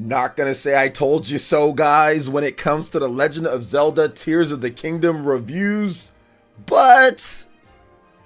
Not gonna say I told you so, guys, when it comes to the Legend of Zelda Tears of the Kingdom reviews, but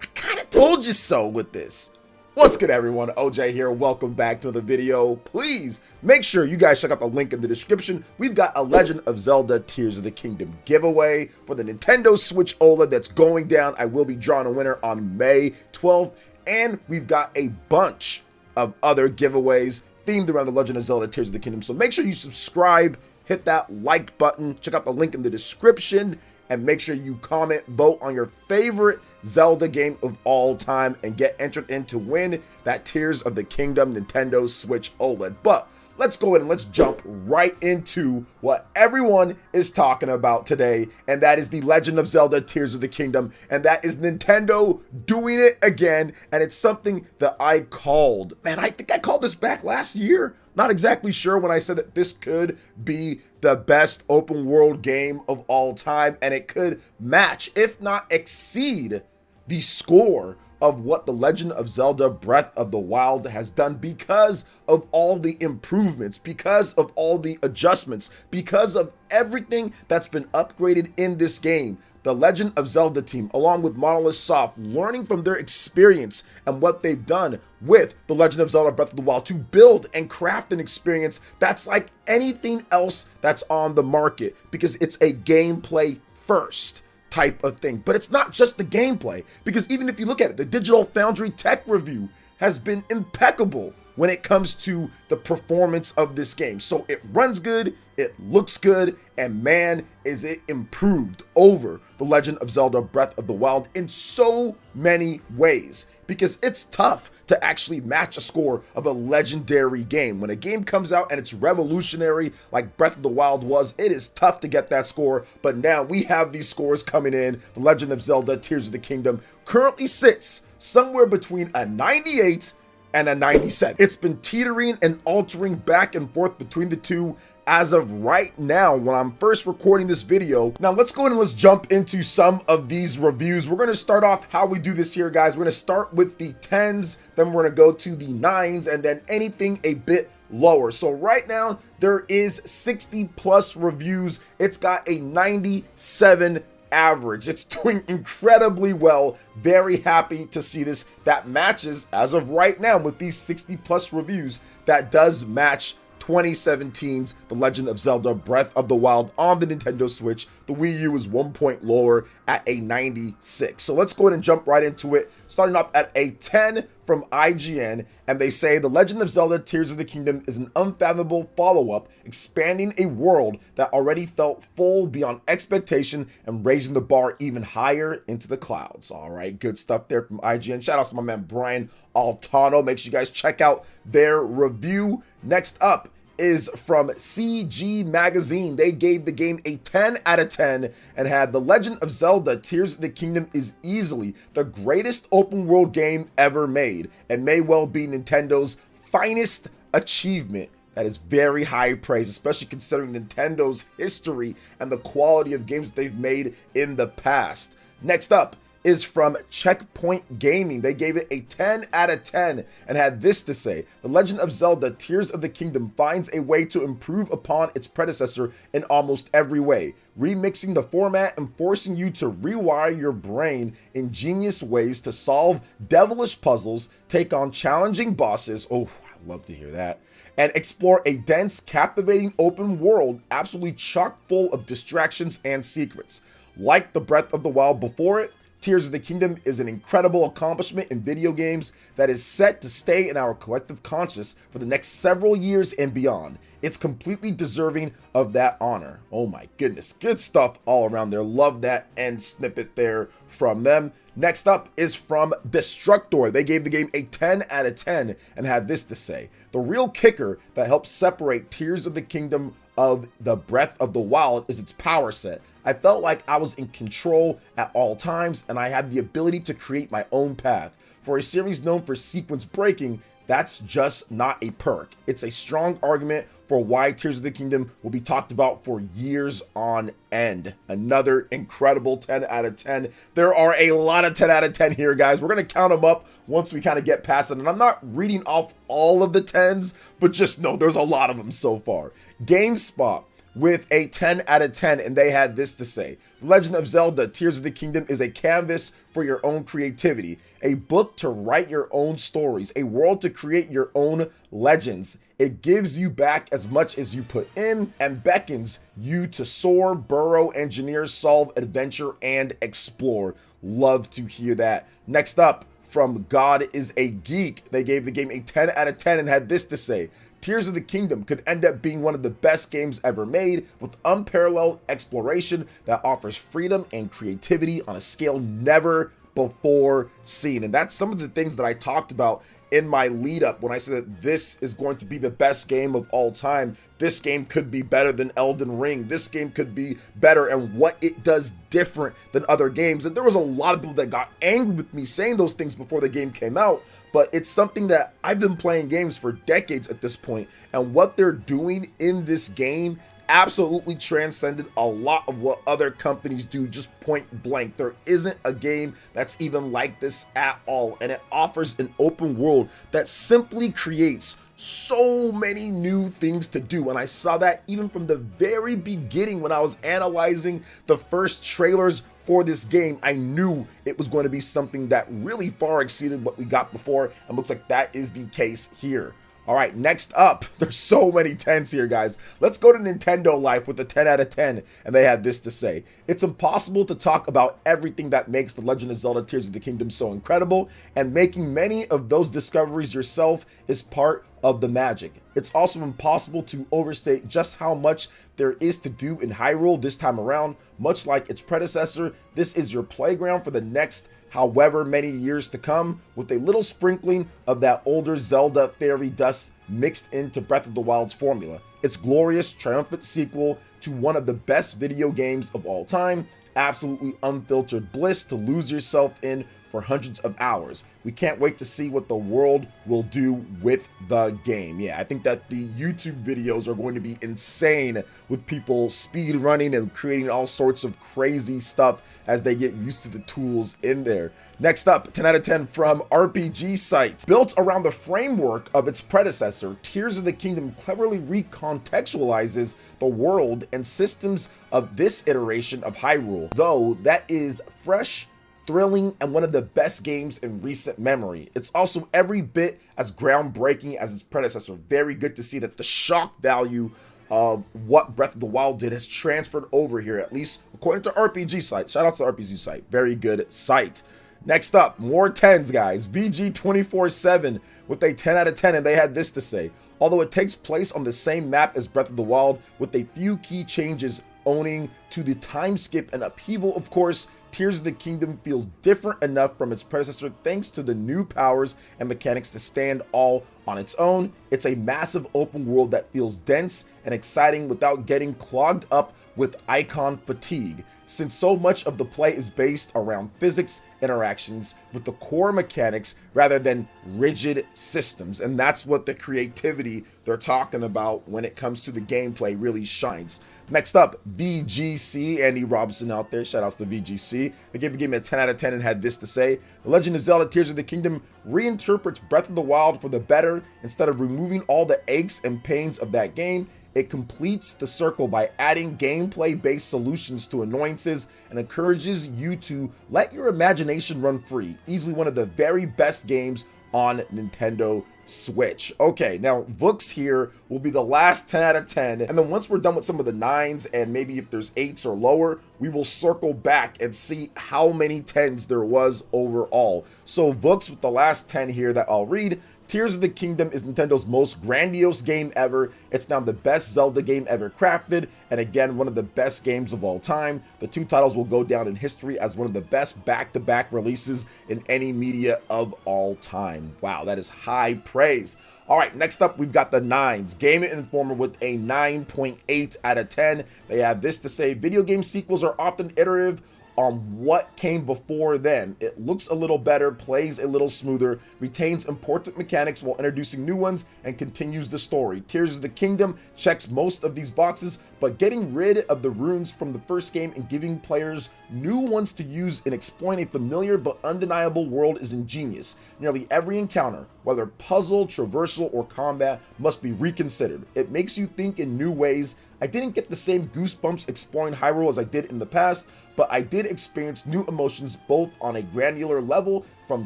I kind of told you so with this. What's good, everyone? OJ here. Welcome back to another video. Please make sure you guys check out the link in the description. We've got a Legend of Zelda Tears of the Kingdom giveaway for the Nintendo Switch OLED that's going down. I will be drawing a winner on May 12th, and we've got a bunch of other giveaways themed around the Legend of Zelda Tears of the Kingdom. So make sure you subscribe, hit that like button, check out the link in the description, and make sure you comment, vote on your favorite Zelda game of all time, and get entered in to win that Tears of the Kingdom Nintendo Switch OLED. But let's go ahead and let's jump right into what everyone is talking about today, and that is the Legend of Zelda Tears of the Kingdom, and that is Nintendo doing it again. And it's something that I called, man, I think I called this back last year. Not exactly sure when I said that this could be the best open world game of all time, and it could match, if not exceed, the score of what the Legend of Zelda Breath of the Wild has done because of all the improvements, because of all the adjustments, because of everything that's been upgraded in this game. The Legend of Zelda team, along with Monolith Soft, learning from their experience and what they've done with the Legend of Zelda Breath of the Wild to build and craft an experience that's like anything else that's on the market, because it's a gameplay first type of thing. But it's not just the gameplay, because even if you look at it, the Digital Foundry tech review has been impeccable when it comes to the performance of this game. So it runs good, it looks good, and man, is it improved over the Legend of Zelda Breath of the Wild in so many ways, because it's tough to actually match a score of a legendary game. When a game comes out and it's revolutionary like Breath of the Wild was, it is tough to get that score. But now we have these scores coming in. The Legend of Zelda Tears of the Kingdom currently sits somewhere between a 98 and a 97. It's been teetering and altering back and forth between the two as of right now when I'm first recording this video. Now let's go ahead and let's jump into some of these reviews. We're going to start off how we do this here, guys. We're going to start with the 10s, then we're going to go to the 9s, and then anything a bit lower. So right now there is 60 plus reviews. It's got a 97 average. It's doing incredibly well. Very happy to see this. That matches, as of right now, with these 60 plus reviews, that does match 2017's The Legend of Zelda Breath of the Wild on the Nintendo Switch. The Wii U is 1 point lower at a 96. So let's go ahead and jump right into it. Starting off at a 10 from IGN, and they say The Legend of Zelda Tears of the Kingdom is an unfathomable follow-up, expanding a world that already felt full beyond expectation and raising the bar even higher into the clouds. All right, good stuff there from IGN. Shout out to my man Brian Altano. Make sure you guys check out their review. Next up is from CG Magazine. They gave the game a 10 out of 10 and had The Legend of Zelda Tears of the Kingdom is easily the greatest open world game ever made and may well be Nintendo's finest achievement. That is very high praise, especially considering Nintendo's history and the quality of games that they've made in the past. Next up is from Checkpoint Gaming. They gave it a 10 out of 10 and had this to say: The Legend of Zelda Tears of the Kingdom finds a way to improve upon its predecessor in almost every way, remixing the format and forcing you to rewire your brain in genius ways to solve devilish puzzles, take on challenging bosses, oh, I love to hear that, and explore a dense, captivating open world absolutely chock full of distractions and secrets. Like the Breath of the Wild before it, Tears of the Kingdom is an incredible accomplishment in video games that is set to stay in our collective conscious for the next several years and beyond. It's completely deserving of that honor. Oh my goodness, good stuff all around there. Love that end snippet there from them. Next up is from Destructor. They gave the game a 10 out of 10 and had this to say: The real kicker that helps separate Tears of the Kingdom of the Breath of the Wild is its power set. I felt like I was in control at all times and I had the ability to create my own path. For a series known for sequence breaking, That's just not a perk. It's a strong argument for why Tears of the Kingdom will be talked about for years on end. Another incredible 10 out of 10. There are a lot of 10 out of 10 here, guys. We're going to count them up once we kind of get past it. And I'm not reading off all of the 10s, but just know there's a lot of them so far. GameSpot with a 10 out of 10, and they had this to say: The Legend of Zelda Tears of the Kingdom is a canvas for your own creativity, a book to write your own stories, a world to create your own legends. It gives you back as much as you put in and beckons you to soar, burrow, engineer, solve, adventure, and explore. Love to hear that. Next up, from God is a Geek, they gave the game a 10 out of 10 and had this to say: Tears of the Kingdom could end up being one of the best games ever made, with unparalleled exploration that offers freedom and creativity on a scale never before seen. And that's some of the things that I talked about in my lead up when I said that this is going to be the best game of all time. This game could be better than Elden Ring. This game could be better, and what it does different than other games. And there was a lot of people that got angry with me saying those things before the game came out, but it's something that I've been playing games for decades at this point, and what they're doing in this game absolutely transcended a lot of what other companies do, just point blank. There isn't a game that's even like this at all, and it offers an open world that simply creates so many new things to do. And I saw that even from the very beginning when I was analyzing the first trailers for this game. I knew it was going to be something that really far exceeded what we got before, and looks like that is the case here. All right, next up, there's so many 10s here, guys. Let's go to Nintendo Life with a 10 out of 10, and they had this to say: It's impossible to talk about everything that makes The Legend of Zelda Tears of the Kingdom so incredible, and making many of those discoveries yourself is part of the magic. It's also impossible to overstate just how much there is to do in Hyrule this time around. Much like its predecessor, this is your playground for the next however many years to come, with a little sprinkling of that older Zelda fairy dust mixed into Breath of the Wild's formula. Its glorious, triumphant sequel to one of the best video games of all time. Absolutely unfiltered bliss to lose yourself in for hundreds of hours. We can't wait to see what the world will do with the game. Yeah, I think that the YouTube videos are going to be insane, with people speed running and creating all sorts of crazy stuff as they get used to the tools in there. Next up, 10 out of 10 from RPG Site. Built around the framework of its predecessor, Tears of the Kingdom cleverly recontextualizes the world and systems of this iteration of Hyrule, though that is fresh, thrilling, and one of the best games in recent memory. It's also every bit as groundbreaking as its predecessor. Very good to see that the shock value of what Breath of the Wild did has transferred over here, at least according to RPG Site. Shout out to RPG Site. Very good site. Next up, more 10s, guys. VG247 with a 10 out of 10, and they had this to say: Although it takes place on the same map as Breath of the Wild, with a few key changes owing to the time skip and upheaval, of course, Tears of the Kingdom feels different enough from its predecessor thanks to the new powers and mechanics to stand all on its own. It's a massive open world that feels dense and exciting without getting clogged up with icon fatigue, since so much of the play is based around physics interactions with the core mechanics rather than rigid systems. And that's what the creativity they're talking about when it comes to the gameplay really shines. Next up, VGC, Andy Robinson out there, shout outs to VGC. They gave the game a 10 out of 10 and had this to say: The Legend of Zelda Tears of the Kingdom reinterprets Breath of the Wild for the better. Instead of removing all the aches and pains of that game, it completes the circle by adding gameplay-based solutions to annoyances and encourages you to let your imagination run free. Easily one of the very best games on Nintendo Switch. Okay, now Vooks here will be the last 10 out of 10, and then once we're done with some of the 9s and maybe if there's 8s or lower, we will circle back and see how many 10s there was overall. So Vooks with the last 10 here that I'll read: Tears of the Kingdom is Nintendo's most grandiose game ever. It's now the best Zelda game ever crafted, and again, one of the best games of all time. The two titles will go down in history as one of the best back-to-back releases in any media of all time. Wow, that is high praise. All right, next up, we've got the 9s. Game Informer with a 9.8 out of 10. They have this to say: Video game sequels are often iterative, on what came before then. It looks a little better, plays a little smoother, retains important mechanics while introducing new ones, and continues the story. Tears of the Kingdom checks most of these boxes, but getting rid of the runes from the first game and giving players new ones to use in exploring a familiar but undeniable world is ingenious. Nearly every encounter, whether puzzle, traversal, or combat, must be reconsidered. It makes you think in new ways. I didn't get the same goosebumps exploring Hyrule as I did in the past, but I did experience new emotions both on a granular level from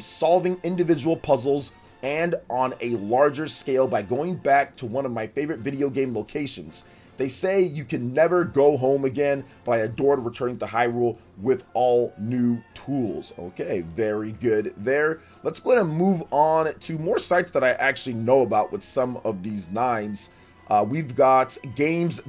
solving individual puzzles and on a larger scale by going back to one of my favorite video game locations. They say you can never go home again, but I adored returning to Hyrule with all new tools. Okay, very good there. Let's go ahead and move on to more sites that I actually know about with some of these 9s. We've got games.ch.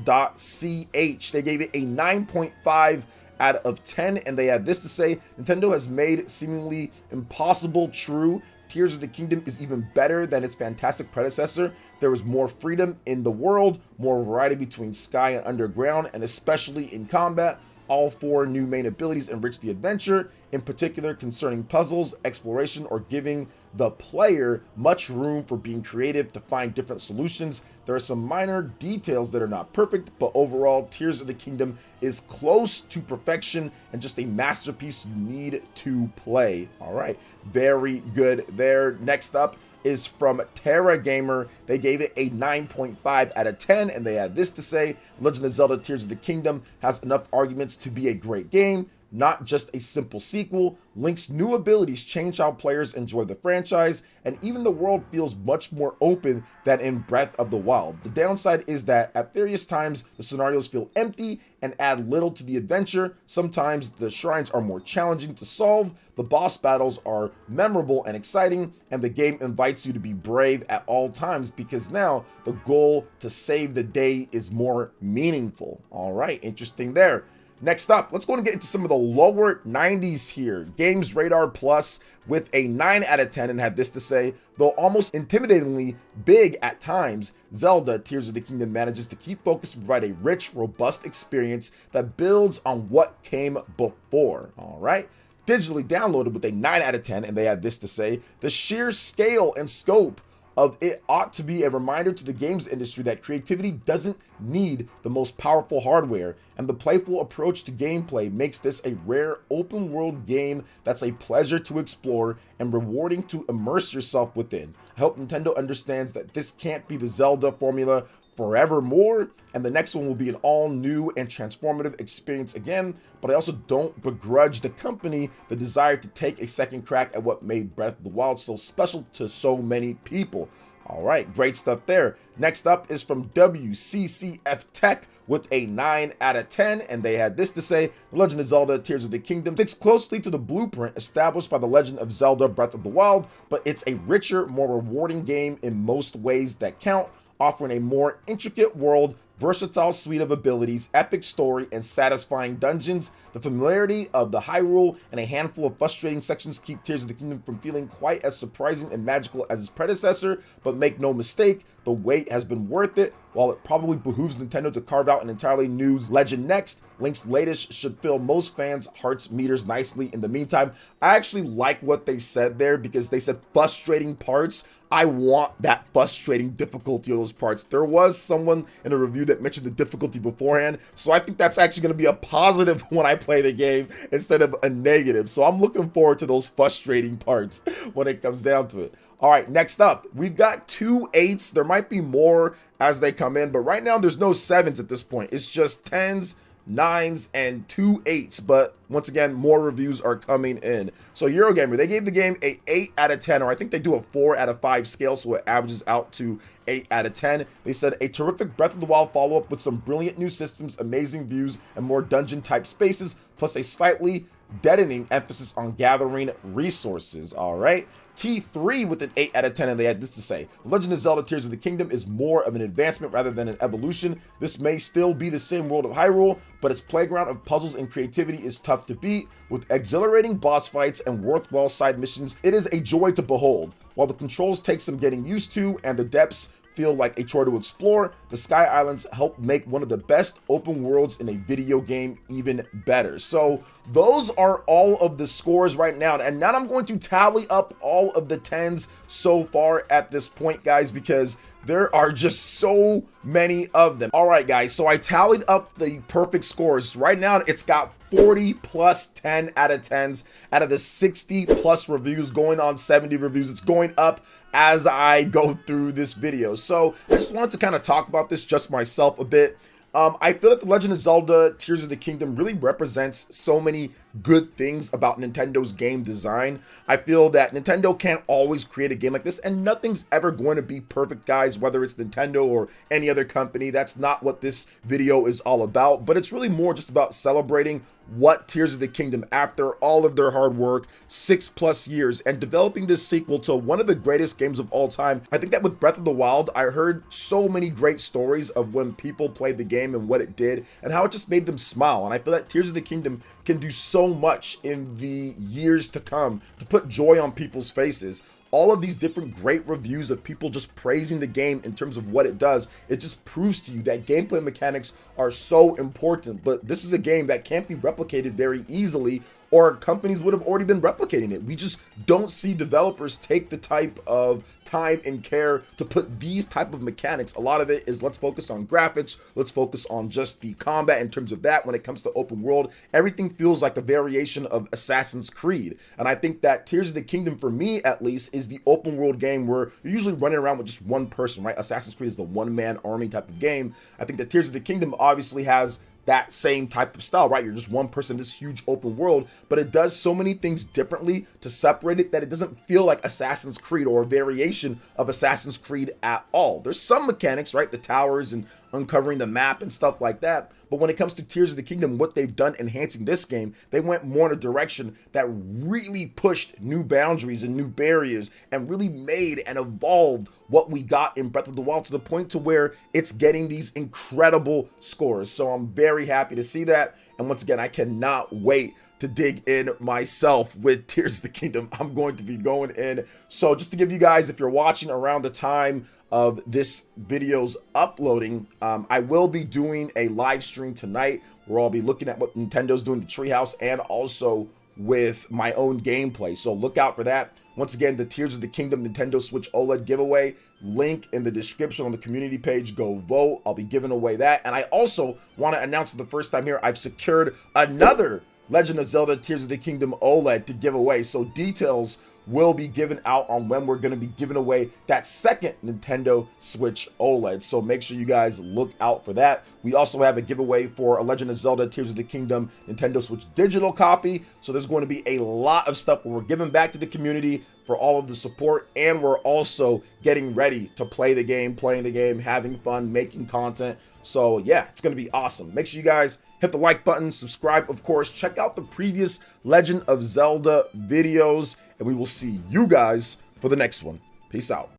They gave it a 9.5 out of 10, and they had this to say: Nintendo has made seemingly impossible true. Tears of the Kingdom is even better than its fantastic predecessor. There is more freedom in the world, more variety between sky and underground, and especially in combat. All 4 new main abilities enrich the adventure, in particular concerning puzzles, exploration, or giving the player much room for being creative to find different solutions. There are some minor details that are not perfect, but overall, Tears of the Kingdom is close to perfection and just a masterpiece you need to play. All right, very good there. Next up is from Terra Gamer. They gave it a 9.5 out of 10, and they had this to say: Legend of Zelda Tears of the Kingdom has enough arguments to be a great game, not just a simple sequel. Link's new abilities change how players enjoy the franchise, and even the world feels much more open than in Breath of the Wild. The downside is that at various times the scenarios feel empty and add little to the adventure. Sometimes the shrines are more challenging to solve, the boss battles are memorable and exciting, and the game invites you to be brave at all times because now the goal to save the day is more meaningful. All right, interesting there. Next up, let's go and get into some of the lower 90s here. Games Radar Plus with a 9 out of 10 and had this to say: though almost intimidatingly big at times, Zelda Tears of the Kingdom manages to keep focus and provide a rich, robust experience that builds on what came before. All right. Digitally downloaded with a 9 out of 10, and they had this to say: the sheer scale and scope of it ought to be a reminder to the games industry that creativity doesn't need the most powerful hardware, and the playful approach to gameplay makes this a rare open world game that's a pleasure to explore and rewarding to immerse yourself within. I hope Nintendo understands that this can't be the Zelda formula forevermore, and the next one will be an all new and transformative experience again, but I also don't begrudge the company the desire to take a second crack at what made Breath of the Wild so special to so many people. All right, great stuff there. Next up is from WCCF Tech with a 9 out of 10, and they had this to say: The Legend of Zelda Tears of the Kingdom sticks closely to the blueprint established by The Legend of Zelda Breath of the Wild, but it's a richer, more rewarding game in most ways that count, offering a more intricate world, versatile suite of abilities, epic story, and satisfying dungeons. The familiarity of the Hyrule and a handful of frustrating sections keep Tears of the Kingdom from feeling quite as surprising and magical as its predecessor, but make no mistake, the wait has been worth it. While it probably behooves Nintendo to carve out an entirely new legend next, Link's latest should fill most fans' hearts meters nicely. In the meantime, I actually like what they said there, because they said frustrating parts. I want that frustrating difficulty of those parts. There was someone in a review that mentioned the difficulty beforehand, so I think that's actually going to be a positive when I play the game instead of a negative. So I'm looking forward to those frustrating parts when it comes down to it. All right, next up, we've got 2 8s. There might be more as they come in, but right now there's no 7s at this point. It's just 10s, 9s, and 2 8s. But once again, more reviews are coming in. So Eurogamer, they gave the game a 8 out of 10, or I think they do a 4 out of 5 scale, so it averages out to 8 out of 10. They said a terrific Breath of the Wild follow-up with some brilliant new systems, amazing views, and more dungeon-type spaces, plus a slightly deadening emphasis on gathering resources. All right. T3 with an 8 out of 10, and they had this to say: The Legend of Zelda Tears of the Kingdom is more of an advancement rather than an evolution. This may still be the same world of Hyrule, but its playground of puzzles and creativity is tough to beat. With exhilarating boss fights and worthwhile side missions, it is a joy to behold. While the controls take some getting used to and the depths feel like a chore to explore, the Sky Islands help make one of the best open worlds in a video game even better. So those are all of the scores right now, and now I'm going to tally up all of the 10s so far at this point, guys, because there are just so many of them. All right, guys, so I tallied up the perfect scores. Right now, it's got 40 plus 10 out of 10s out of the 60 plus reviews, going on 70 reviews. It's going up as I go through this video. So I just wanted to kind of talk about this just myself a bit. I feel that The Legend of Zelda Tears of the Kingdom really represents so many good things about Nintendo's game design. I feel that Nintendo can't always create a game like this, and nothing's ever going to be perfect, guys, whether it's Nintendo or any other company. That's not what this video is all about, but it's really more just about celebrating what Tears of the Kingdom, after all of their hard work, 6+ years, and developing this sequel to one of the greatest games of all time. I think that with Breath of the Wild, I heard so many great stories of when people played the game and what it did and how it just made them smile. And I feel that Tears of the Kingdom can do so much in the years to come to put joy on people's faces. All of these different great reviews of people just praising the game in terms of what it does, it just proves to you that gameplay mechanics are so important. But this is a game that can't be replicated very easily, or companies would have already been replicating it. We just don't see developers take the type of time and care to put these type of mechanics. A lot of it is, let's focus on graphics, let's focus on just the combat in terms of that. When it comes to open world, everything feels like a variation of Assassin's Creed. And I think that Tears of the Kingdom, for me at least, is the open world game where you're usually running around with just one person, right? Assassin's Creed is the one-man army type of game. I think that Tears of the Kingdom obviously has that same type of style, right? You're just one person in this huge open world, but it does so many things differently to separate it that it doesn't feel like Assassin's Creed or a variation of Assassin's Creed at all. There's some mechanics, right? The towers and uncovering the map and stuff like that. But when it comes to Tears of the Kingdom, what they've done enhancing this game, they went more in a direction that really pushed new boundaries and new barriers and really made and evolved what we got in Breath of the Wild to the point to where it's getting these incredible scores. So I'm very happy to see that. And once again, I cannot wait to dig in myself with Tears of the Kingdom. I'm going to be going in. So just to give you guys, if you're watching around the time of this video's uploading, I will be doing a live stream tonight where I'll be looking at what Nintendo's doing, the Treehouse, and also with my own gameplay. So look out for that. Once again, the Tears of the Kingdom Nintendo Switch OLED giveaway, link in the description on the community page. Go vote. I'll be giving away that. And I also want to announce for the first time here, I've secured another Legend of Zelda Tears of the Kingdom OLED to give away. So details will be given out on when we're going to be giving away that second Nintendo Switch OLED. So make sure you guys look out for that. We also have a giveaway for a Legend of Zelda Tears of the Kingdom Nintendo Switch digital copy. So there's going to be a lot of stuff where we're giving back to the community for all of the support, and we're also getting ready to play the game, playing the game, having fun, making content. So yeah, it's going to be awesome. Make sure you guys hit the like button, subscribe, of course, check out the previous Legend of Zelda videos, and we will see you guys for the next one. Peace out.